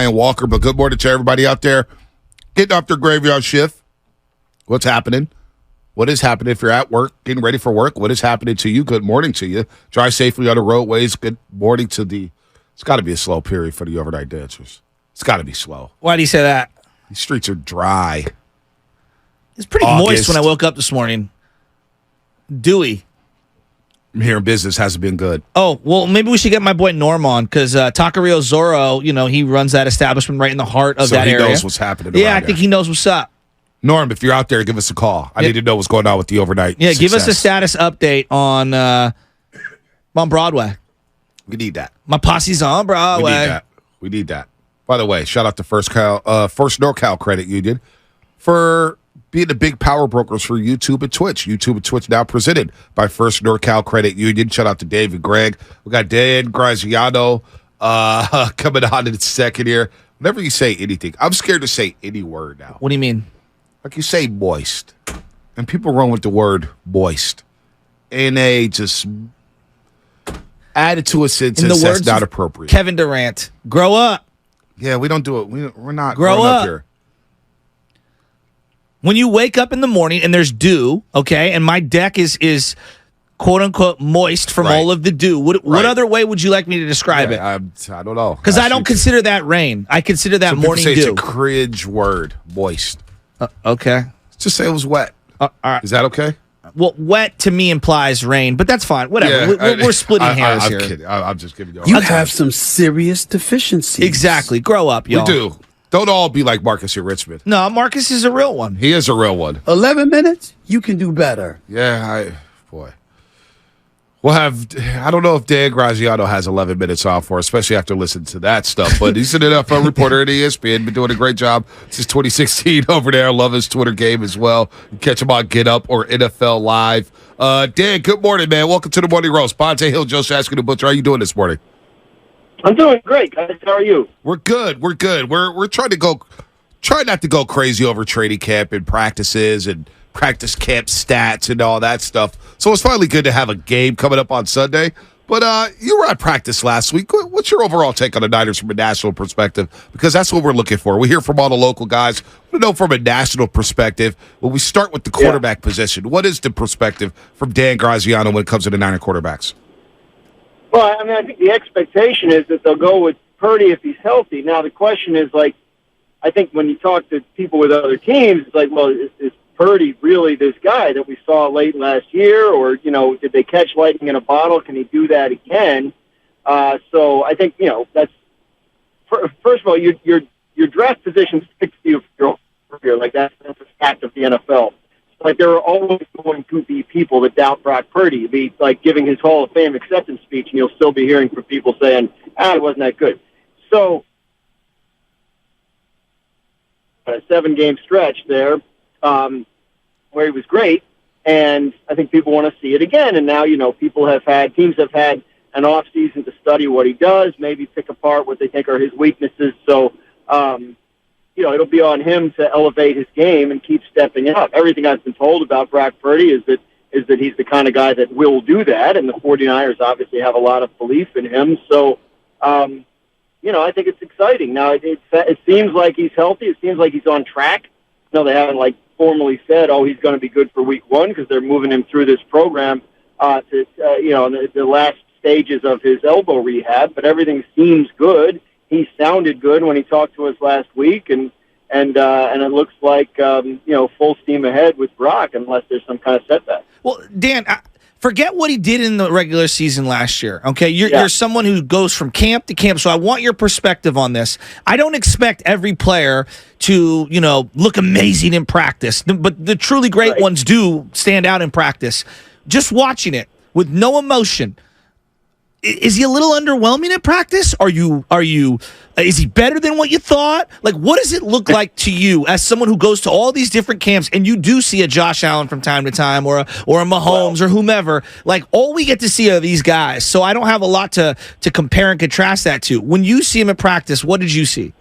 Ryan Walker, but good morning to everybody out there getting off their graveyard shift. What's happening? What is happening if you're at work, getting ready for work? What is happening to you? Good morning to you. Drive safely on the roadways. Good morning to the – it's got to be a slow period for the overnight dancers. It's got to be slow. Why do you say that? These streets are dry. It's pretty moist when I woke up this morning. Dewy. Here in business hasn't been good. Oh, well, maybe we should get my boy Norm on because Taqueria Zorro, he runs that establishment right in the heart of that area. So he knows what's happening Yeah, I think he knows what's up. Norm, if you're out there, give us a call. I need to know what's going on with the overnight success. Give us a status update on Broadway. We need that. My posse's on Broadway. We need that. By the way, shout out to First NorCal Credit Union for being the big power brokers for YouTube and Twitch. YouTube and Twitch now presented by First NorCal Credit Union. Shout out to Dave and Greg. We got Dan Graziano coming on in a second here. Whenever you say anything, I'm scared to say any word now. What do you mean? Like you say moist, and people run with the word moist, and they just add it to a sentence that's not appropriate. Kevin Durant, grow up. Yeah, we don't do it. We're not grow up here. When you wake up in the morning and there's dew, okay, and my deck is quote unquote moist from all of the dew. What other way would you like me to describe it? I don't know. Because I don't consider that rain. I consider that morning dew. It's a cringe word, moist. Okay. Just say it was wet. All right. Is that okay? Well, wet to me implies rain, but that's fine. Whatever. Yeah, we're splitting hairs here. I'm kidding. I'm just giving you. You have some serious deficiencies. Exactly. Grow up, y'all. We do. Don't all be like Marcus in Richmond. No, Marcus is a real one. He is a real one. 11 minutes? You can do better. Yeah, boy. We'll have, I don't know if Dan Graziano has 11 minutes off for, especially after listening to that stuff, but he's an NFL reporter at ESPN, been doing a great job since 2016 over there. I love his Twitter game as well. You catch him on Get Up or NFL Live. Dan, good morning, man. Welcome to the Morning Roast. Bonte Hill, Joe Shaskin, the Butcher. How you doing this morning? I'm doing great, guys. How are you? We're good. We're try not to go crazy over training camp and practices and practice camp stats and all that stuff. So it's finally good to have a game coming up on Sunday. But you were at practice last week. What's your overall take on the Niners from a national perspective? Because that's what we're looking for. We hear from all the local guys. We know from a national perspective. When we start with the quarterback position, what is the perspective from Dan Graziano when it comes to the Niner quarterbacks? Well, I mean, I think the expectation is that they'll go with Purdy if he's healthy. Now, the question is, I think when you talk to people with other teams, it's like, well, is Purdy really this guy that we saw late last year? Or, did they catch lightning in a bottle? Can he do that again? So I think, that's first of all, your draft position sticks to you for your career. Like that's a fact of the NFL. Like there are always going to be people that doubt Brock Purdy. You'd be like giving his Hall of Fame acceptance speech, and you'll still be hearing from people saying, it wasn't that good. So a 7-game stretch there where he was great, and I think people want to see it again. And now, teams have had an off season to study what he does, maybe pick apart what they think are his weaknesses. So, it'll be on him to elevate his game and keep stepping up. Everything I've been told about Brock Purdy is that he's the kind of guy that will do that, and the 49ers obviously have a lot of belief in him. So, I think it's exciting. Now, it seems like he's healthy. It seems like he's on track. They haven't, formally said, he's going to be good for week 1 because they're moving him through this program to the last stages of his elbow rehab, but everything seems good. He sounded good when he talked to us last week, and it looks like full steam ahead with Brock unless there's some kind of setback. Well, Dan, forget what he did in the regular season last year. Okay, you're someone who goes from camp to camp, so I want your perspective on this. I don't expect every player to look amazing in practice, but the truly great ones do stand out in practice. Just watching it with no emotion. Is he a little underwhelming at practice? Is he better than what you thought? What does it look like to you as someone who goes to all these different camps and you do see a Josh Allen from time to time or a Mahomes or whomever? All we get to see are these guys. So I don't have a lot to compare and contrast that to. When you see him at practice, what did you see?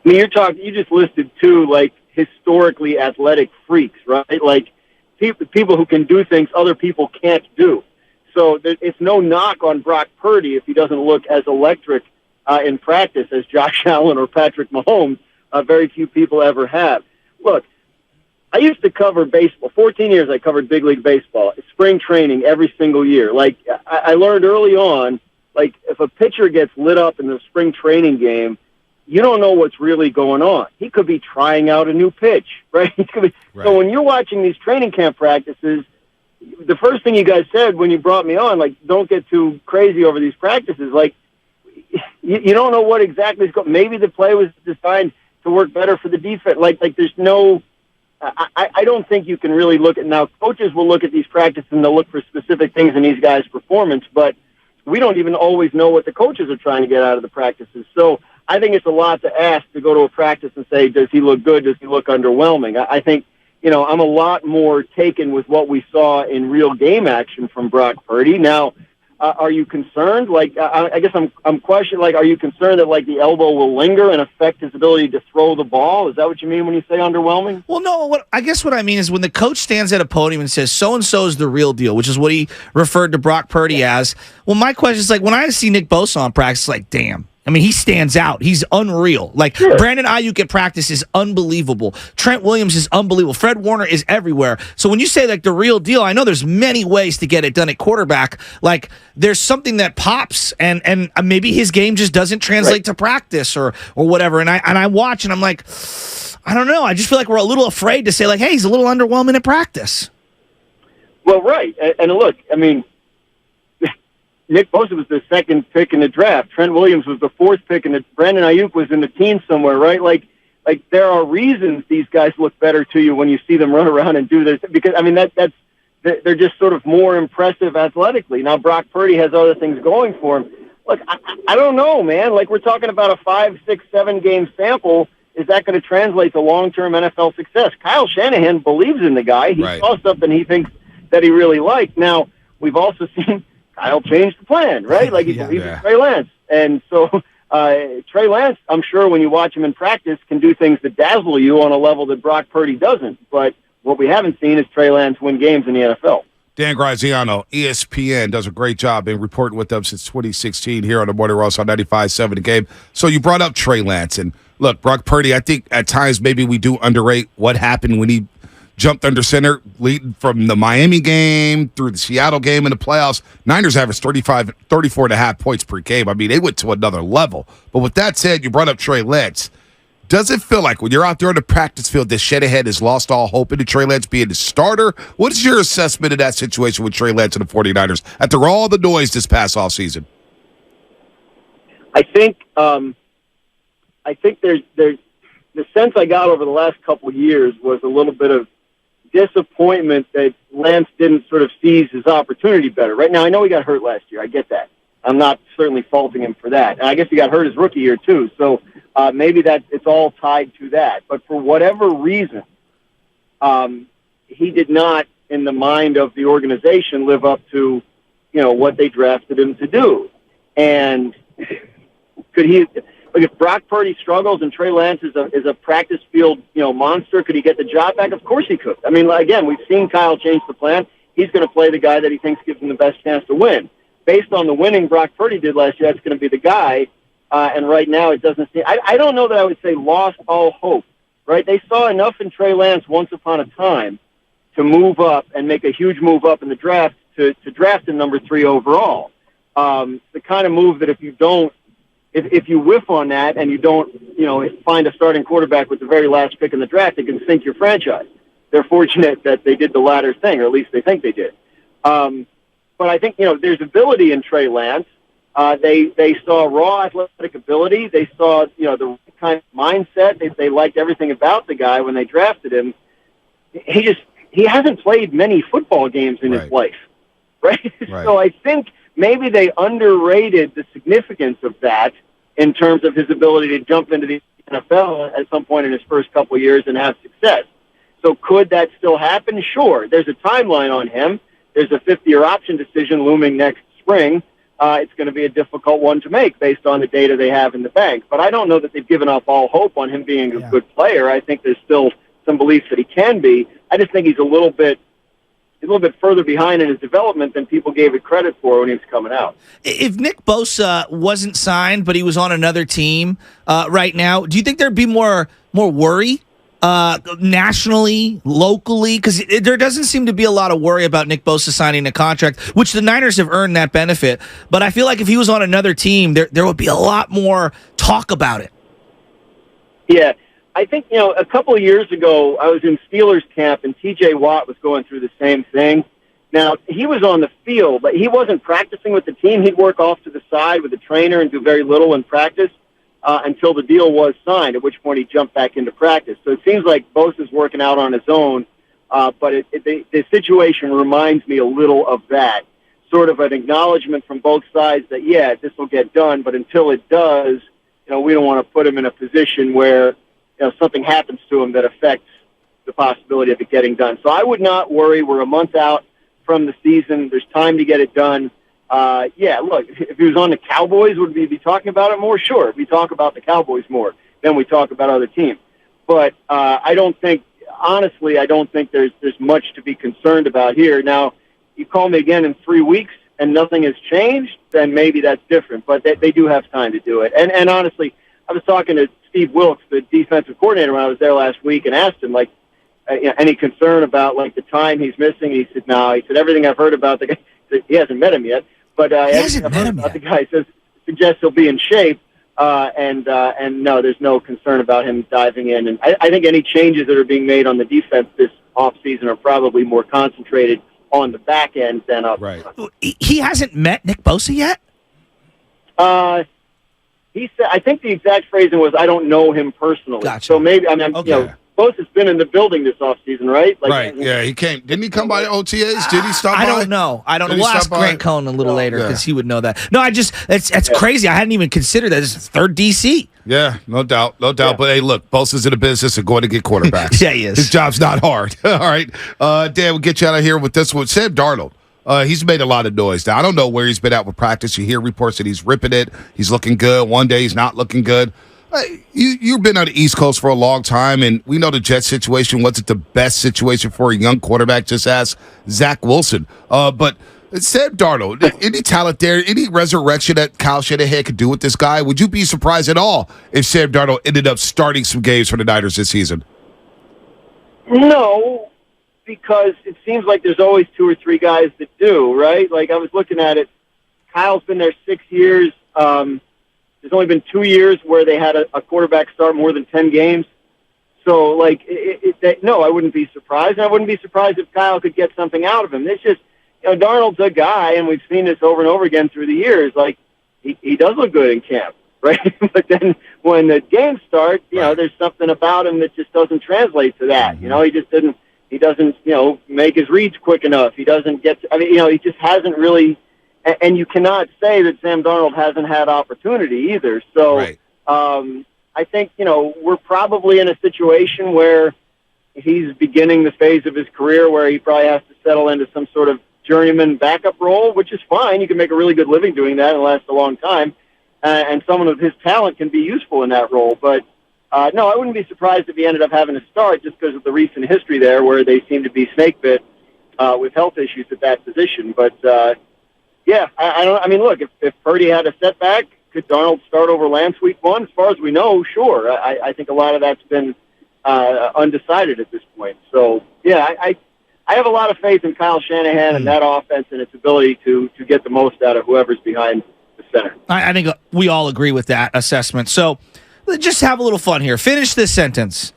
I mean, you just listed two, historically athletic freaks, right? People who can do things other people can't do. So it's no knock on Brock Purdy if he doesn't look as electric in practice as Josh Allen or Patrick Mahomes. Very few people ever have. Look, I used to cover baseball. 14 years I covered big league baseball. Spring training every single year. Like, I learned early on, like, if a pitcher gets lit up in the spring training game, you don't know what's really going on. He could be trying out a new pitch, right? Right. So when you're watching these training camp practices, the first thing you guys said when you brought me on, like, don't get too crazy over these practices. Like, you don't know what exactly is going. Maybe the play was designed to work better for the defense. Like there's no. I don't think you can really look at now. Coaches will look at these practices and they'll look for specific things in these guys' performance, but we don't even always know what the coaches are trying to get out of the practices. So I think it's a lot to ask to go to a practice and say, does he look good? Does he look underwhelming? I think, I'm a lot more taken with what we saw in real game action from Brock Purdy. Now, are you concerned? Like, I guess I'm questioning, like, are you concerned that, like, the elbow will linger and affect his ability to throw the ball? Is that what you mean when you say underwhelming? Well, no, I guess what I mean is when the coach stands at a podium and says, so-and-so is the real deal, which is what he referred to Brock Purdy as. Well, my question is, like, when I see Nick Bosa on practice, like, damn. I mean, he stands out. He's unreal. Like, sure. Brandon Ayuk at practice is unbelievable. Trent Williams is unbelievable. Fred Warner is everywhere. So when you say, like, the real deal, I know there's many ways to get it done at quarterback. Like, there's something that pops, and maybe his game just doesn't translate to practice or whatever. And I watch, and I'm like, I don't know. I just feel like we're a little afraid to say, like, hey, he's a little underwhelming at practice. Well, right. And look, I mean, Nick Bosa was the second pick in the draft. Trent Williams was the fourth pick, and Brandon Ayuk was in the teens somewhere, right? Like there are reasons these guys look better to you when you see them run around and do this, because I mean they're just sort of more impressive athletically. Now Brock Purdy has other things going for him. Look, I don't know, man. Like, we're talking about a 5, 6, 7 game sample. Is that going to translate to long-term NFL success? Kyle Shanahan believes in the guy. He saw something he thinks that he really liked. Now we've also seen Kyle changed the plan, right? Like, he believes in Trey Lance. And so Trey Lance, I'm sure when you watch him in practice, can do things that dazzle you on a level that Brock Purdy doesn't. But what we haven't seen is Trey Lance win games in the NFL. Dan Graziano, ESPN, does a great job in reporting with them since 2016 here on the Morning Roast on 95.7 The Game. So you brought up Trey Lance. And, look, Brock Purdy, I think at times maybe we do underrate what happened when he jumped under center, leading from the Miami game through the Seattle game in the playoffs. Niners averaged 34.5 points per game. I mean, they went to another level. But with that said, you brought up Trey Lance. Does it feel like when you're out there on the practice field that Shanahan has lost all hope into Trey Lance being the starter? What is your assessment of that situation with Trey Lance and the 49ers after all the noise this past offseason? I think there's the sense I got over the last couple of years was a little bit of disappointment that Lance didn't sort of seize his opportunity better. Right now, I know he got hurt last year. I get that. I'm not certainly faulting him for that. And I guess he got hurt his rookie year too. So maybe that it's all tied to that. But for whatever reason, he did not, in the mind of the organization, live up to, what they drafted him to do. And could he? Like, if Brock Purdy struggles and Trey Lance is a practice field, monster, could he get the job back? Of course he could. I mean, again, we've seen Kyle change the plan. He's going to play the guy that he thinks gives him the best chance to win. Based on the winning Brock Purdy did last year, that's going to be the guy. And right now it doesn't seem – I don't know that I would say lost all hope, right? They saw enough in Trey Lance once upon a time to move up and make a huge move up in the draft to draft him number 3 overall. The kind of move that if you whiff on that and you don't, find a starting quarterback with the very last pick in the draft, it can sink your franchise. They're fortunate that they did the latter thing, or at least they think they did. But I think, there's ability in Trey Lance. They saw raw athletic ability. They saw, the kind of mindset. They liked everything about the guy when they drafted him. He hasn't played many football games in his life, right? So I think maybe they underrated the significance of that in terms of his ability to jump into the NFL at some point in his first couple of years and have success. So could that still happen? Sure. There's a timeline on him. There's a 50-year option decision looming next spring. It's going to be a difficult one to make based on the data they have in the bank. But I don't know that they've given up all hope on him being a good player. I think there's still some belief that he can be. I just think he's a little bit a little bit further behind in his development than people gave it credit for when he was coming out. If Nick Bosa wasn't signed, but he was on another team right now, do you think there'd be more worry nationally, locally? Because there doesn't seem to be a lot of worry about Nick Bosa signing a contract, which the Niners have earned that benefit. But I feel like if he was on another team, there would be a lot more talk about it. Yeah. I think, a couple of years ago, I was in Steelers camp, and T.J. Watt was going through the same thing. Now, he was on the field, but he wasn't practicing with the team. He'd work off to the side with the trainer and do very little in practice until the deal was signed, at which point he jumped back into practice. So it seems like Bosa's working out on his own, but the situation reminds me a little of that. Sort of an acknowledgement from both sides that, yeah, this will get done, but until it does, we don't want to put him in a position where something happens to him that affects the possibility of it getting done. So I would not worry. We're a month out from the season. There's time to get it done. Yeah, look, if he was on the Cowboys, would we be talking about it more? Sure. We talk about the Cowboys more than we talk about other teams. But I don't think there's much to be concerned about here. Now, you call me again in 3 weeks and nothing has changed, then maybe that's different. But they do have time to do it. And honestly, I was talking to Steve Wilkes, the defensive coordinator, when I was there last week, and asked him, any concern about, the time he's missing? He said, no. He said, everything I've heard about the guy, he hasn't met him yet, but everything I've heard about the guy suggests he'll be in shape, and no, there's no concern about him diving in. And I think any changes that are being made on the defense this offseason are probably more concentrated on the back end than up front. He hasn't met Nick Bosa yet? He said, I think the exact phrasing was, I don't know him personally. Gotcha. So maybe, Bosa's been in the building this offseason, right? Right, yeah, he came. Didn't he come by OTAs? Did he stop by? I don't know. We'll ask Grant Cohn a little later because he would know that. No, it's crazy. I hadn't even considered that. It's third DC. Yeah, no doubt. Yeah. But, hey, look, Bosa's in the business of going to get quarterbacks. Yeah, he is. His job's not hard. All right. Dan, we'll get you out of here with this one. Sam Darnold. He's made a lot of noise. Now, I don't know where he's been at with practice. You hear reports that he's ripping it. He's looking good. One day he's not looking good. You've been on the East Coast for a long time, and we know the Jets situation wasn't the best situation for a young quarterback. Just ask Zach Wilson. But Sam Darnold, any talent there, any resurrection that Kyle Shanahan could do with this guy? Would you be surprised at all if Sam Darnold ended up starting some games for the Niners this season? No. Because it seems like there's always 2 or 3 guys that do, right? I was looking at it. Kyle's been there 6 years. There's only been 2 years where they had a quarterback start more than 10 games. So, no, I wouldn't be surprised. And I wouldn't be surprised if Kyle could get something out of him. It's just, Darnold's a guy, and we've seen this over and over again through the years. He does look good in camp, right? But then when the games start, there's something about him that just doesn't translate to that. Mm-hmm. He doesn't, make his reads quick enough. He doesn't get he just hasn't really, and you cannot say that Sam Darnold hasn't had opportunity either. So right. I think, we're probably in a situation where he's beginning the phase of his career where he probably has to settle into some sort of journeyman backup role, which is fine. You can make a really good living doing that and last a long time. And someone of his talent can be useful in that role. But no, I wouldn't be surprised if he ended up having to start just because of the recent history there where they seem to be snake bit with health issues at that position. But, yeah, look, if Purdy had a setback, could Darnold start over Lance week 1? As far as we know, sure. I think a lot of that's been undecided at this point. So, yeah, I have a lot of faith in Kyle Shanahan and that offense and its ability to get the most out of whoever's behind the center. I think we all agree with that assessment. So, just have a little fun here. Finish this sentence.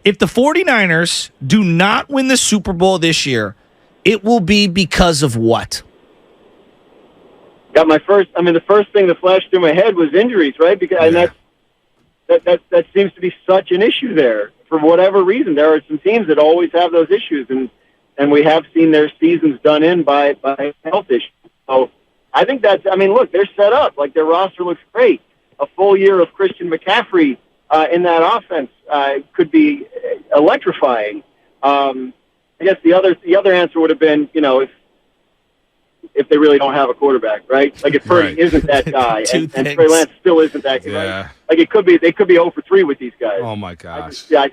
If the 49ers do not win the Super Bowl this year, it will be because of what? Got the first thing that flashed through my head was injuries, right? Because and that seems to be such an issue there. For whatever reason, there are some teams that always have those issues, and we have seen their seasons done in by health issues. So I think look, they're set up. Their roster looks great. A full year of Christian McCaffrey in that offense could be electrifying. I guess the other answer would have been, if they really don't have a quarterback, right? If Purdy isn't that guy, and Trey Lance still isn't that guy. Yeah. They could be 0 for 3 with these guys. Oh my gosh. I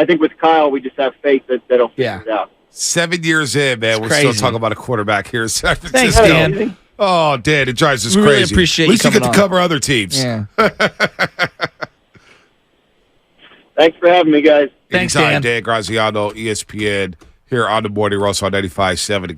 think with Kyle, we just have faith that they'll figure it out. 7 years in, man, we're still crazy. talking about a quarterback here in San Thanks, Francisco. Dan. Oh, Dan, it drives us We crazy. really appreciate At least you you get coming to on. cover other teams. Yeah. Thanks for having me, guys. Thanks, Anytime, Dan. Dan Graziano, ESPN, here on the Morning Roast on 95.7 again.